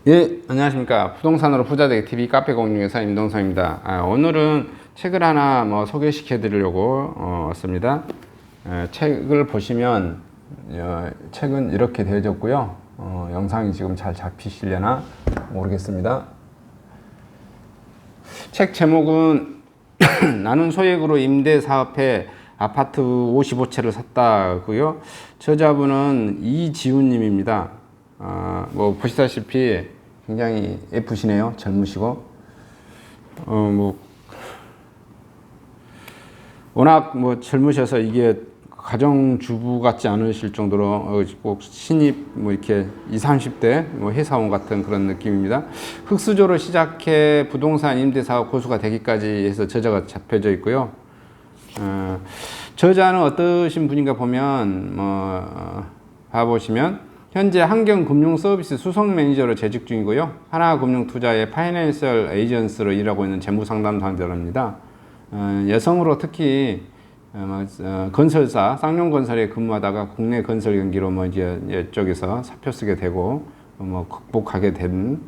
예, 안녕하십니까. 부동산으로 부자되기 TV 카페 공유회사 임동성입니다. 오늘은 책을 하나 소개시켜 드리려고 왔습니다. 책을 보시면 책은 이렇게 되어졌고요. 영상이 지금 잘 잡히시려나 모르겠습니다. 책 제목은 나는 소액으로 임대 사업해 아파트 55채를 샀다고요. 저자분은 이지훈님입니다. 보시다시피 굉장히 예쁘시네요. 젊으시고 워낙 젊으셔서 이게 가정주부 같지 않으실 정도로 꼭 신입 이렇게 20, 30대 회사원 같은 그런 느낌입니다. 흑수저로 시작해 부동산 임대사업 고수가 되기까지 해서 저자가 잡혀져 있고요. 저자는 어떠신 분인가 보면 봐보시면 현재 한경금융서비스 수석 매니저로 재직 중이고요. 하나금융투자의 파이낸셜 에이전스로 일하고 있는 재무상담사입니다. 여성으로 특히 건설사, 쌍용건설에 근무하다가 국내 건설 경기로 이제 이쪽에서 사표 쓰게 되고 극복하게 된,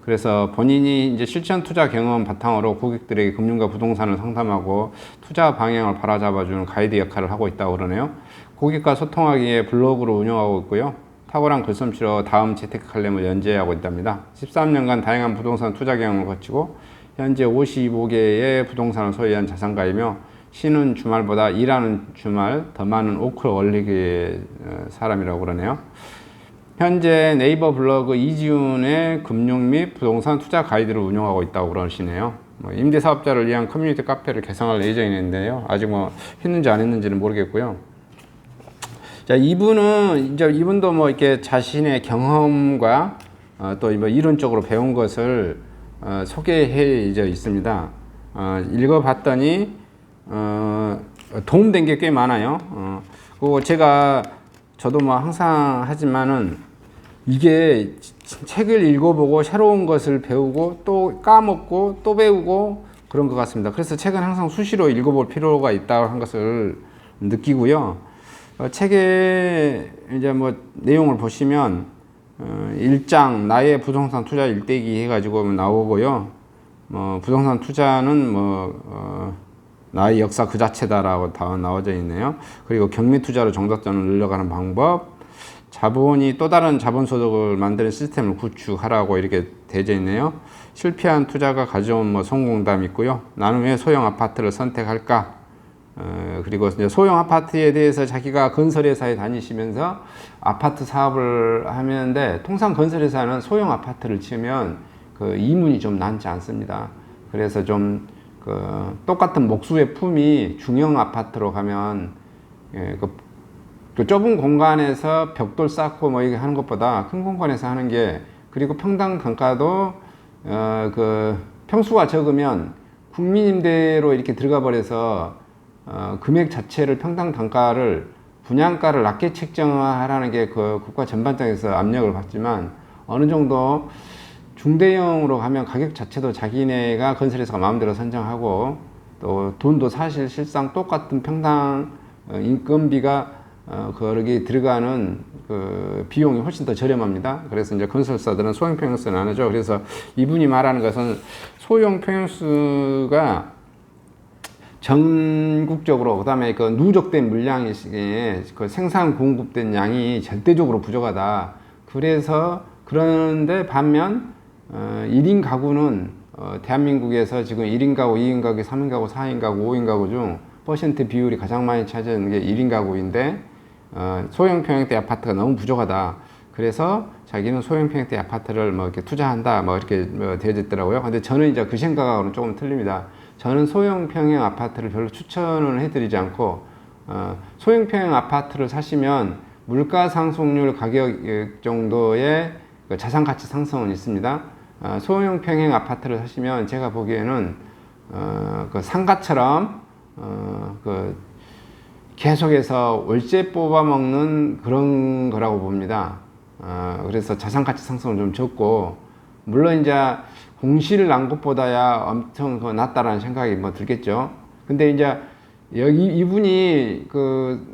그래서 본인이 이제 실전 투자 경험 바탕으로 고객들에게 금융과 부동산을 상담하고 투자 방향을 바로잡아주는 가이드 역할을 하고 있다고 그러네요. 고객과 소통하기에 블로그를 운영하고 있고요. 탁월한 글솜씨로 다음 재테크 칼럼을 연재하고 있답니다. 13년간 다양한 부동산 투자 경험을 거치고 현재 55개의 부동산을 소유한 자산가이며 쉬는 주말보다 일하는 주말 더 많은 오크를 올리기 사람이라고 그러네요. 현재 네이버 블로그 이지훈의 금융 및 부동산 투자 가이드를 운영하고 있다고 그러시네요. 임대사업자를 위한 커뮤니티 카페를 개설할 예정인데요. 아직 했는지 안 했는지는 모르겠고요. 자, 이분도 이렇게 자신의 경험과 또 이론적으로 배운 것을 소개해 있습니다. 읽어봤더니 도움된 게 꽤 많아요. 그리고 저도 항상 하지만은 이게 책을 읽어보고 새로운 것을 배우고 또 까먹고 또 배우고 그런 것 같습니다. 그래서 책은 항상 수시로 읽어볼 필요가 있다고 한 것을 느끼고요. 책의 이제 내용을 보시면 1장 나의 부동산 투자 일대기 해가지고 나오고요. 부동산 투자는 나의 역사 그 자체다라고 다 나와져 있네요. 그리고 경매 투자로 정답점을 늘려가는 방법, 자본이 또 다른 자본 소득을 만드는 시스템을 구축하라고 이렇게 되어 있네요. 실패한 투자가 가져온 성공담이 있고요. 나는 왜 소형 아파트를 선택할까? 그리고 이제 소형 아파트에 대해서 자기가 건설회사에 다니시면서 아파트 사업을 하는데, 통상 건설회사는 소형 아파트를 지으면 그 이문이 좀 많지 않습니다. 그래서 좀 똑같은 목수의 품이 중형 아파트로 가면 그 좁은 공간에서 벽돌 쌓고 이렇게 하는 것보다 큰 공간에서 하는 게, 그리고 평당 단가도 평수가 적으면 국민임대로 이렇게 들어가 버려서 금액 자체를 평당 단가를 분양가를 낮게 책정하라는 게 국가 전반적에서 압력을 받지만, 어느 정도 중대형으로 가면 가격 자체도 자기네가 건설회사가 마음대로 선정하고 또 돈도 사실상 똑같은 평당 인건비가 거기 들어가는 비용이 훨씬 더 저렴합니다. 그래서 이제 건설사들은 소형 평형수는 안 하죠. 그래서 이분이 말하는 것은 소형 평형수가 전국적으로, 그 다음에 누적된 물량이 생산 공급된 양이 절대적으로 부족하다. 그런데 반면 1인 가구는 대한민국에서 지금 1인 가구, 2인 가구, 3인 가구, 4인 가구, 5인 가구 중 퍼센트 비율이 가장 많이 차지하는 게 1인 가구인데, 소형 평형대 아파트가 너무 부족하다. 그래서 자기는 소형 평형대 아파트를 이렇게 투자한다, 이렇게 되어졌더라고요. 근데 저는 이제 그 생각하고는 조금 틀립니다. 저는 소형 평형 아파트를 별로 추천을 해드리지 않고, 소형 평형 아파트를 사시면 물가 상승률 가격 정도의 자산 가치 상승은 있습니다. 소형 평형 아파트를 사시면 제가 보기에는 상가처럼 계속해서 월세 뽑아먹는 그런 거라고 봅니다. 그래서 자산 가치 상승은 좀 적고, 물론 이제 공실 난 것보다야 엄청 낫다라는 생각이 들겠죠. 근데 이제 여기 이분이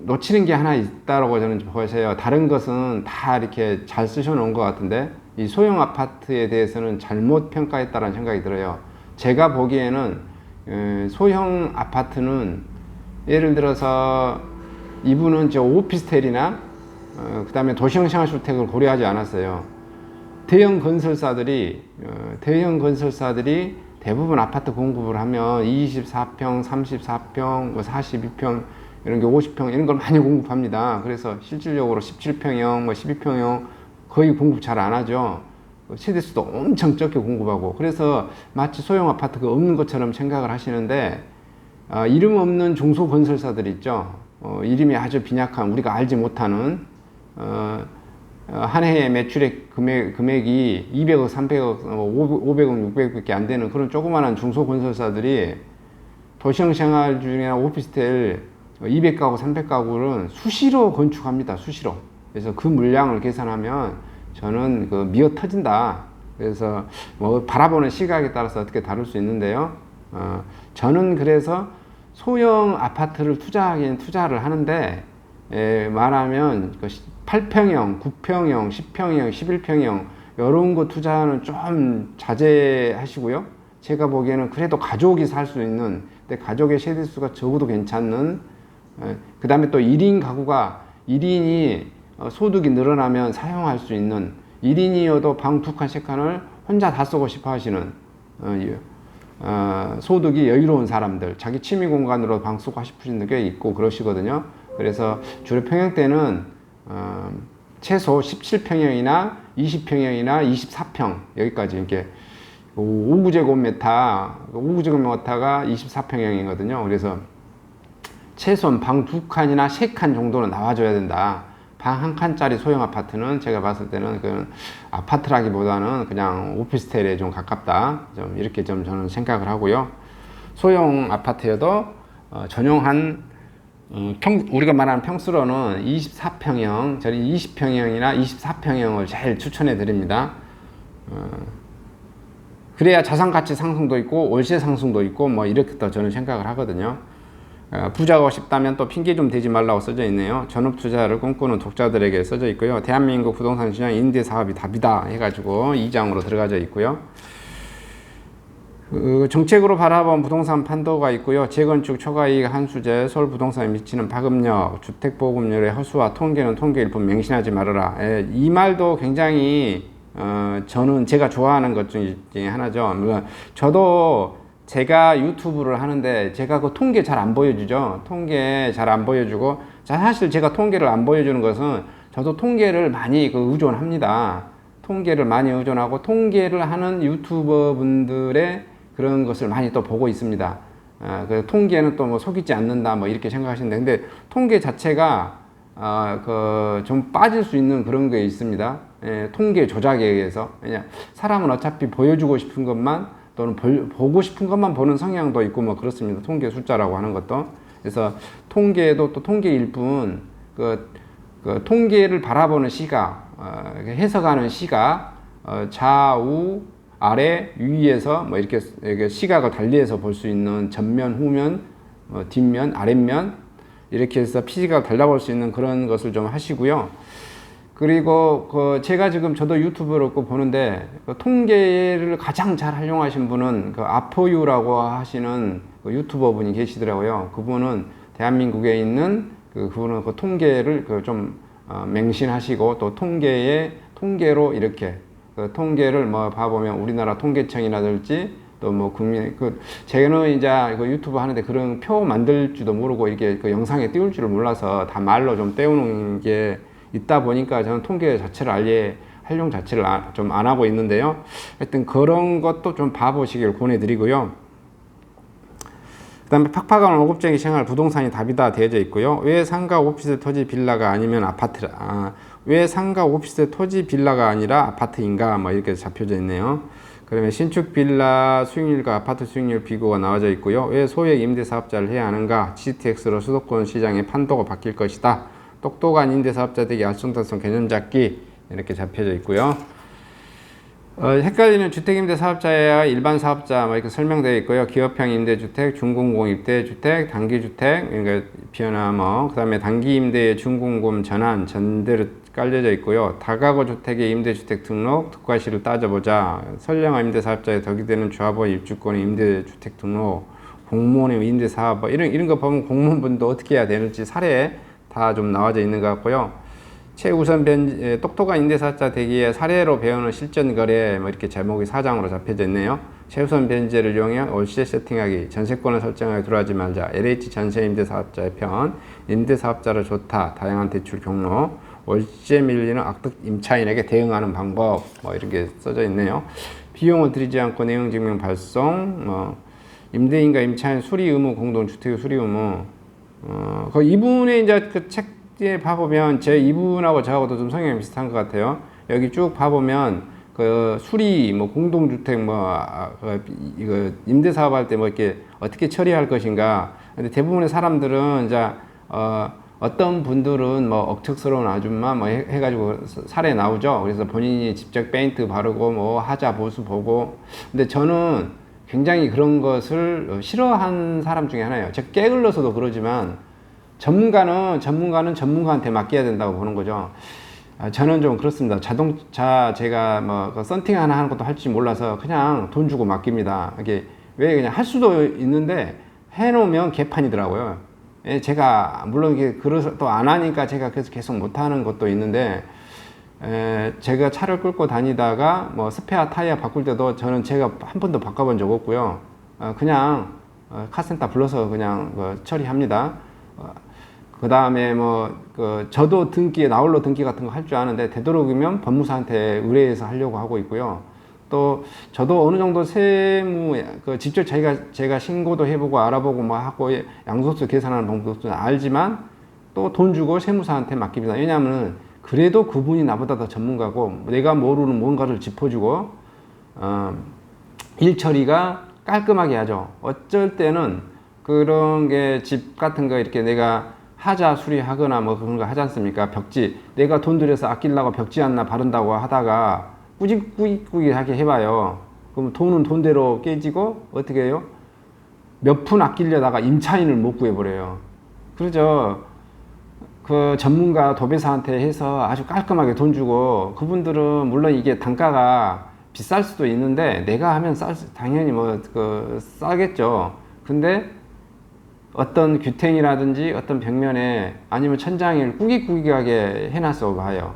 놓치는 게 하나 있다라고 저는 보여요. 다른 것은 다 이렇게 잘 쓰셔 놓은 것 같은데, 이 소형 아파트에 대해서는 잘못 평가했다는 생각이 들어요. 제가 보기에는 소형 아파트는 예를 들어서 이분은 저 오피스텔이나 그 다음에 도시형 생활주택을 고려하지 않았어요. 대형 건설사들이 대부분 아파트 공급을 하면 24평, 34평, 42평 이런 게 50평 이런 걸 많이 공급합니다. 그래서 실질적으로 17평형, 12평형 거의 공급 잘 안 하죠. 세대수도 엄청 적게 공급하고, 그래서 마치 소형 아파트가 없는 것처럼 생각을 하시는데, 이름 없는 중소건설사들 있죠. 이름이 아주 빈약한, 우리가 알지 못하는 한 해의 매출액 금액이 200억, 300억, 500억, 600억밖에 안 되는 그런 조그마한 중소건설사들이 도시형 생활주택이나 오피스텔 200가구, 300가구는 수시로 건축합니다. 수시로. 그래서 그 물량을 계산하면 저는 그 미어 터진다. 그래서 뭐 바라보는 시각에 따라서 어떻게 다룰 수 있는데요. 저는 그래서 소형 아파트를 투자하기엔 투자를 하는데, 말하면 8평형, 9평형, 10평형, 11평형 이런 거 투자는 좀 자제하시고요. 제가 보기에는 그래도 가족이 살 수 있는, 근데 가족의 세대수가 적어도 괜찮는, 그 다음에 또 1인 가구가 1인이 소득이 늘어나면 사용할 수 있는, 1인이어도 방 2칸, 3칸을 혼자 다 쓰고 싶어 하시는 소득이 여유로운 사람들, 자기 취미 공간으로 방 쓰고 싶으신 게 있고 그러시거든요. 그래서 주로 평형대는 최소 17평형이나 20평형이나 24평 여기까지 이렇게 5구제곱미터가 24평형이거든요. 그래서 최소한 방 2칸이나 3칸 정도는 나와줘야 된다. 방 1칸짜리 소형 아파트는 제가 봤을 때는 그 아파트라기보다는 그냥 오피스텔에 좀 가깝다. 좀 이렇게 좀 저는 생각을 하고요. 소형 아파트여도 전용한 우리가 말하는 평수로는 24평형, 저는 20평형이나 24평형을 제일 추천해 드립니다. 그래야 자산가치 상승도 있고 월세 상승도 있고 뭐 이렇게 또 저는 생각을 하거든요. 부자가 싶다면 또 핑계 좀 대지 말라고 써져 있네요. 전업투자를 꿈꾸는 독자들에게 써져 있고요. 대한민국 부동산 시장 임대사업이 답이다 해가지고 2장으로 들어가져 있고요. 정책으로 바라본 부동산 판도가 있고요. 재건축 초과이익 한수제, 서울 부동산에 미치는 파급력, 주택보급률의 허수와 통계는 통계일 뿐 맹신하지 말아라. 이 말도 굉장히 저는 제가 좋아하는 것 중에 하나죠. 저도 제가 유튜브를 하는데 제가 그 통계 잘 안 보여주죠. 통계 잘 안 보여주고, 사실 제가 통계를 안 보여주는 것은 저도 통계를 많이 의존합니다. 통계를 많이 의존하고 통계를 하는 유튜버 분들의 그런 것을 많이 또 보고 있습니다. 그 통계는 또 뭐 속이지 않는다 뭐 이렇게 생각하시는데, 근데 통계 자체가 좀 빠질 수 있는 그런 게 있습니다. 통계 조작에 의해서. 왜냐, 사람은 어차피 보여주고 싶은 것만 또는 보고 싶은 것만 보는 성향도 있고 뭐 그렇습니다. 통계 숫자라고 하는 것도. 그래서 통계도 또 통계일 뿐, 그 통계를 바라보는 시각, 해석하는 시각, 좌우, 아래, 위에서 뭐 이렇게 시각을 달리해서 볼 수 있는 전면, 후면, 뒷면, 아랫면 이렇게 해서 시각을 달라볼 수 있는 그런 것을 좀 하시고요. 그리고 제가 지금 저도 유튜브를 보는데 통계를 가장 잘 활용하신 분은 아포유라고 하시는 유튜버 분이 계시더라고요. 그분은 대한민국에 있는 그분은 통계를 좀 맹신하시고, 또 통계로 이렇게 통계를 뭐 봐보면 우리나라 통계청이라든지 또 뭐 국민 제는 이제 유튜브 하는데 그런 표 만들 줄도 모르고 이렇게 영상에 띄울 줄을 몰라서 다 말로 좀 떼우는 게 있다 보니까 저는 통계 자체를 아예 활용 자체를 좀 안 하고 있는데요. 하여튼 그런 것도 좀 봐보시길 권해드리고요. 그 다음에 팍팍한 월급쟁이 생활, 부동산이 답이다 되어져 있고요. 왜 상가, 오피스, 토지, 빌라가 아니면 왜 상가, 오피스, 토지, 빌라가 아니라 아파트인가 뭐 이렇게 잡혀져 있네요. 그러면 신축 빌라 수익률과 아파트 수익률 비교가 나와져 있고요. 왜 소액 임대사업자를 해야 하는가? GTX로 수도권 시장의 판도가 바뀔 것이다. 똑똑한 임대사업자들에게 알쏭달쏭 개념 잡기 이렇게 잡혀져 있고요. 헷갈리는 주택임대사업자야 일반 사업자 뭐 이렇게 설명되어 있고요. 기업형 임대주택, 중공공임대주택, 단기주택, 그러니까 비어나 뭐 그다음에 단기임대, 중공공 전환, 전대로 깔려져 있고요. 다가구 주택의 임대주택 등록 특과시를 따져보자. 선량한 임대사업자의 덕이 되는 조합원 입주권의 임대주택 등록, 공무원의 임대사업 이런 거 보면 공무원분도 어떻게 해야 되는지 사례 다 좀 나와져 있는 것 같고요. 최우선 똑똑한 임대사업자 되기에 사례로 배우는 실전 거래 이렇게 제목이 4장으로 잡혀져 있네요. 최우선 변제를 이용해 월세 세팅하기, 전세권을 설정하여 들어가지 말자, LH 전세 임대사업자의 편, 임대사업자를 좋다, 다양한 대출 경로, 월세 밀리는 악덕 임차인에게 대응하는 방법 이런 게 써져 있네요. 비용을 들이지 않고 내용 증명 발송, 임대인과 임차인 수리 의무, 공동주택 수리 의무. 그 이분의 이제 그 책에 봐보면 제 이분하고 저하고도 좀 성향이 비슷한 것 같아요. 여기 쭉 봐보면 그 수리, 공동주택, 이거 임대사업 할 때 이렇게 어떻게 처리할 것인가. 근데 대부분의 사람들은 이제 어떤 분들은 억척스러운 아줌마 해가지고 사례 나오죠. 그래서 본인이 직접 페인트 바르고 하자 보수 보고. 근데 저는 굉장히 그런 것을 싫어한 사람 중에 하나예요. 제가 깨글러서도 그러지만 전문가는 전문가한테 맡겨야 된다고 보는 거죠. 저는 좀 그렇습니다. 자동차 제가 썬팅 하나 하는 것도 할 줄 몰라서 그냥 돈 주고 맡깁니다. 이게 왜 그냥 할 수도 있는데 해놓으면 개판이더라고요. 제가 물론 이게 그래서 또 안 하니까 제가 그래서 계속 못 하는 것도 있는데, 제가 차를 끌고 다니다가 스페어 타이어 바꿀 때도 저는 제가 한 번도 바꿔본 적 없고요. 그냥 카센터 불러서 그냥 처리합니다. 그 다음에 저도 등기, 나홀로 등기 같은 거 할 줄 아는데 되도록이면 법무사한테 의뢰해서 하려고 하고 있고요. 또 저도 어느 정도 세무 직접 제가 신고도 해보고 알아보고 하고 양도세 계산하는 방법도 알지만 또 돈 주고 세무사한테 맡깁니다. 왜냐하면 그래도 그분이 나보다 더 전문가고 내가 모르는 뭔가를 짚어주고 일 처리가 깔끔하게 하죠. 어쩔 때는 그런 게 집 같은 거 이렇게 내가 하자 수리하거나 그런 거 하지 않습니까? 벽지 내가 돈 들여서 아끼려고 벽지 하나 바른다고 하다가 꾸깃꾸깃하게 해봐요. 그럼 돈은 돈대로 깨지고 어떻게 해요? 몇 푼 아끼려다가 임차인을 못 구해버려요. 그러죠. 그 전문가 도배사한테 해서 아주 깔끔하게 돈 주고, 그분들은 물론 이게 단가가 비쌀 수도 있는데 내가 하면 당연히 싸겠죠. 근데 어떤 규탱이라든지 어떤 벽면에 아니면 천장을 꾸깃꾸깃하게 해놨어 봐요.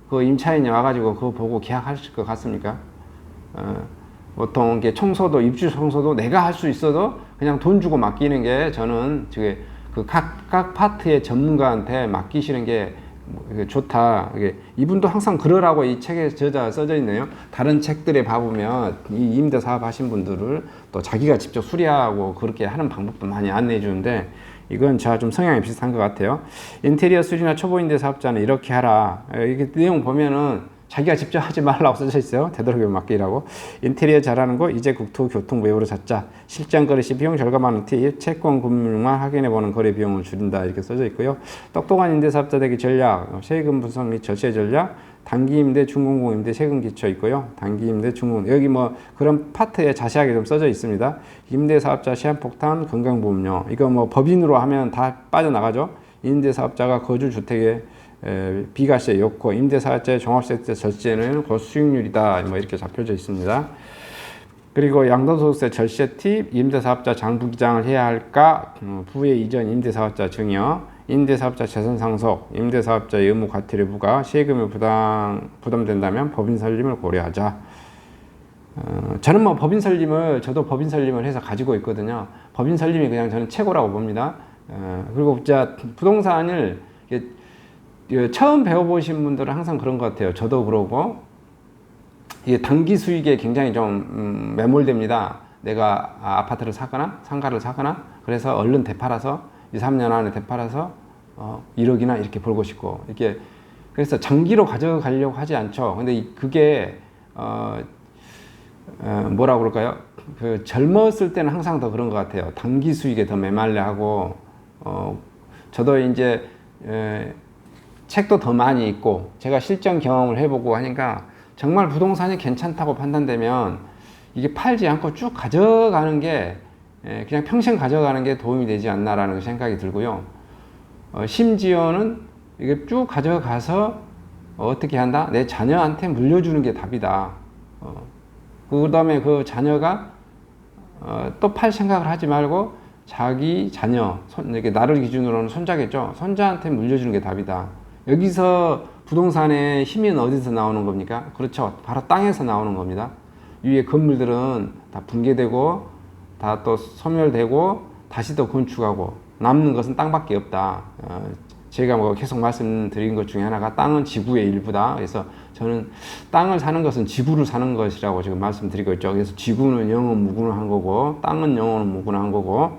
그 임차인이 와가지고 그거 보고 계약하실 것 같습니까? 보통 이게 청소도, 입주 청소도 내가 할 수 있어도 그냥 돈 주고 맡기는 게, 저는 각 파트의 전문가한테 맡기시는 게 좋다. 이분도 항상 그러라고 이 책에 써져 있네요. 다른 책들에 봐보면 이 임대 사업 하신 분들을 또 자기가 직접 수리하고 그렇게 하는 방법도 많이 안내해 주는데, 이건 제가 좀 성향이 비슷한 것 같아요. 인테리어 수리나 초보 임대 사업자는 이렇게 하라. 이게 내용 보면은 자기가 직접 하지 말라고 써져 있어요. 되도록이면 맡기라고. 인테리어 잘하는 거 이제 국토교통부 외우로 찾자. 실전 거래 시 비용 절감하는 팁. 채권 금융만 확인해보는 거래 비용을 줄인다. 이렇게 써져 있고요. 똑똑한 임대사업자 되기 전략. 세금 분석 및 절세 전략. 단기 임대, 중공공 임대 세금 기초 있고요. 단기 임대, 중공공 여기 그런 파트에 자세하게 좀 써져 있습니다. 임대사업자 시한폭탄, 건강보험료. 이거 법인으로 하면 다 빠져나가죠. 임대사업자가 거주주택에 비과세 요건, 임대사업자의 종합세제 절세는 고수익률이다. 이렇게 잡혀져 있습니다. 그리고 양도소득세 절세 팁, 임대사업자 장부기장을 해야 할까, 부의 이전 임대사업자 증여, 임대사업자 재산 상속, 임대사업자의 의무 과태료 부과, 세금이 부담된다면 법인 설립을 고려하자. 저는 법인 설립을, 저도 법인 설립을 해서 가지고 있거든요. 법인 설립이 그냥 저는 최고라고 봅니다. 그리고 진짜 부동산을 처음 배워보신 분들은 항상 그런 것 같아요. 저도 그러고, 이게 단기 수익에 굉장히 좀 매몰됩니다. 내가 아파트를 사거나 상가를 사거나, 그래서 얼른 되팔아서 2, 3년 안에 되팔아서 1억이나 이렇게 벌고 싶고, 이렇게 그래서 장기로 가져가려고 하지 않죠. 근데 그게 뭐라 그럴까요? 젊었을 때는 항상 더 그런 것 같아요. 단기 수익에 더 매말려 하고, 저도 이제 책도 더 많이 읽고 제가 실전 경험을 해보고 하니까 정말 부동산이 괜찮다고 판단되면 이게 팔지 않고 쭉 가져가는 게, 그냥 평생 가져가는 게 도움이 되지 않나라는 생각이 들고요. 심지어는 이게 쭉 가져가서 어떻게 한다? 내 자녀한테 물려주는 게 답이다. 그 다음에 그 자녀가 또 팔 생각을 하지 말고 자기 자녀, 이렇게 나를 기준으로는 손자겠죠. 손자한테 물려주는 게 답이다. 여기서 부동산의 힘이 어디서 나오는 겁니까? 그렇죠. 바로 땅에서 나오는 겁니다. 위에 건물들은 다 붕괴되고 다 또 소멸되고 다시 또 건축하고 남는 것은 땅밖에 없다. 제가 뭐 계속 말씀드린 것 중에 하나가 땅은 지구의 일부다. 그래서 저는 땅을 사는 것은 지구를 사는 것이라고 지금 말씀드리고 있죠. 그래서 지구는 영원 무궁한 거고 땅은 영원 무궁한 거고,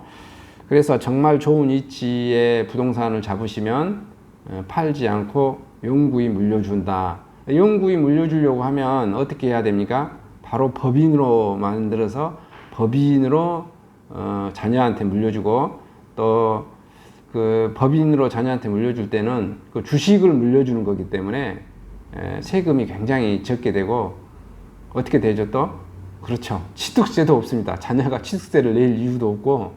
그래서 정말 좋은 위치에 부동산을 잡으시면 팔지 않고 영구히 물려준다. 영구히 물려주려고 하면 어떻게 해야 됩니까? 바로 법인으로 만들어서 법인으로 자녀한테 물려주고, 또 그 법인으로 자녀한테 물려줄 때는 그 주식을 물려주는 거기 때문에 세금이 굉장히 적게 되고, 어떻게 되죠 또? 그렇죠. 취득세도 없습니다. 자녀가 취득세를 낼 이유도 없고,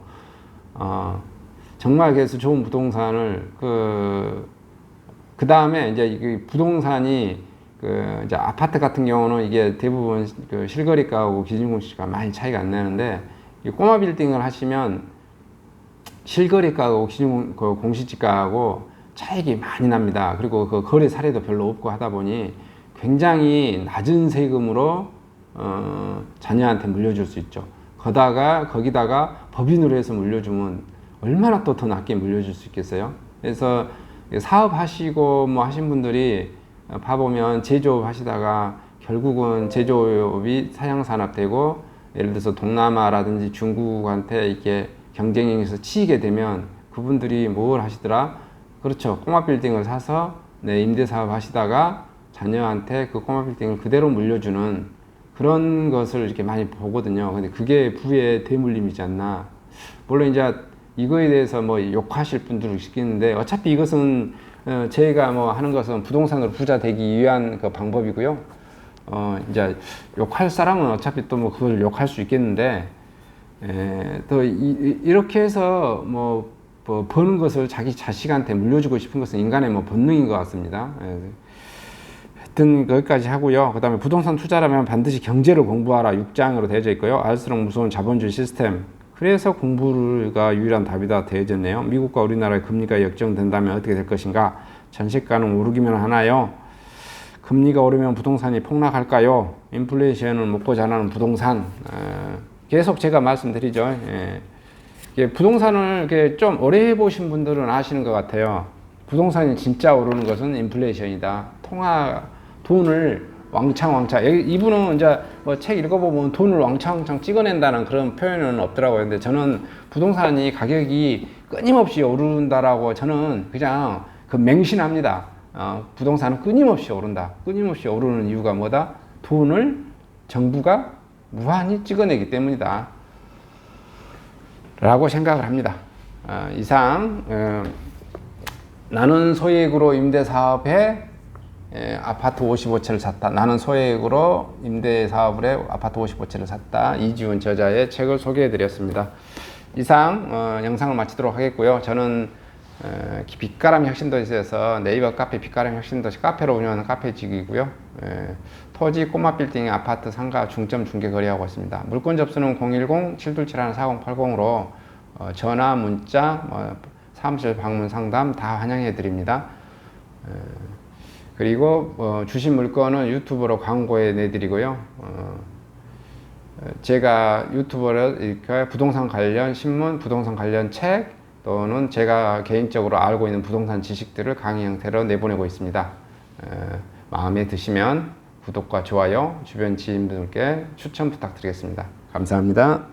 정말 그래서 좋은 부동산을 그 다음에 이제 이 부동산이 이제 아파트 같은 경우는 이게 대부분 그 실거래가하고 기준공시가 많이 차이가 안 나는데, 이 꼬마 빌딩을 하시면 실거래가하고 기준 공시지가하고 차익이 많이 납니다. 그리고 그 거래 사례도 별로 없고 하다 보니 굉장히 낮은 세금으로 자녀한테 물려줄 수 있죠. 거기다가 법인으로 해서 물려주면 얼마나 또 더 낮게 물려줄 수 있겠어요? 그래서 사업하시고 뭐 하신 분들이 봐보면 제조업 하시다가 결국은 제조업이 사양산업 되고, 예를 들어서 동남아라든지 중국한테 이렇게 경쟁에서 치이게 되면 그분들이 뭘 하시더라? 그렇죠. 꼬마 빌딩을 사서 임대사업 하시다가 자녀한테 그 꼬마 빌딩을 그대로 물려주는 그런 것을 이렇게 많이 보거든요. 근데 그게 부의 대물림이지 않나. 물론 이제 이거에 대해서 뭐 욕하실 분들도 있겠는데, 어차피 이것은 제가 뭐 하는 것은 부동산으로 부자 되기 위한 그 방법이고요. 이제 욕할 사람은 어차피 또 뭐 그걸 욕할 수 있겠는데, 또 이렇게 해서 뭐 버는 것을 자기 자식한테 물려주고 싶은 것은 인간의 뭐 본능인 것 같습니다. 하여튼 거기까지 하고요. 그 다음에 부동산 투자라면 반드시 경제를 공부하라 6장으로 되어져 있고요. 알수록 무서운 자본주의 시스템. 그래서 공부가 유일한 답이다 되어졌네요. 미국과 우리나라의 금리가 역정된다면 어떻게 될 것인가? 전세가는 오르기만 하나요? 금리가 오르면 부동산이 폭락할까요? 인플레이션을 먹고 자라는 부동산. 계속 제가 말씀드리죠. 부동산을 좀 오래 해보신 분들은 아시는 것 같아요. 부동산이 진짜 오르는 것은 인플레이션이다. 돈을 왕창. 이분은 이제 뭐 책 읽어보면 돈을 왕창 찍어낸다는 그런 표현은 없더라고요. 근데 저는 부동산이 가격이 끊임없이 오른다라고 저는 그냥 맹신합니다. 부동산은 끊임없이 오른다. 끊임없이 오르는 이유가 뭐다? 돈을 정부가 무한히 찍어내기 때문이다 라고 생각을 합니다. 이상 나는 소액으로 임대사업에 아파트 55채를 샀다. 나는 소액으로 임대사업을 해 아파트 55채를 샀다. 이지훈 저자의 책을 소개해 드렸습니다. 이상 영상을 마치도록 하겠고요. 저는 빛가람 혁신도시에서 네이버 카페 빛가람 혁신도시 카페로 운영하는 카페직이고요. 토지 꼬마 빌딩 아파트 상가 중점 중개 거래하고 있습니다. 물건 접수는 010-727-4080으로 전화 문자 사무실 방문 상담 다 환영해 드립니다. 그리고 주신 물건은 유튜브로 광고에 내드리고요. 제가 유튜브로 이렇게 부동산 관련 신문, 부동산 관련 책 또는 제가 개인적으로 알고 있는 부동산 지식들을 강의 형태로 내보내고 있습니다. 마음에 드시면 구독과 좋아요, 주변 지인분들께 추천 부탁드리겠습니다. 감사합니다.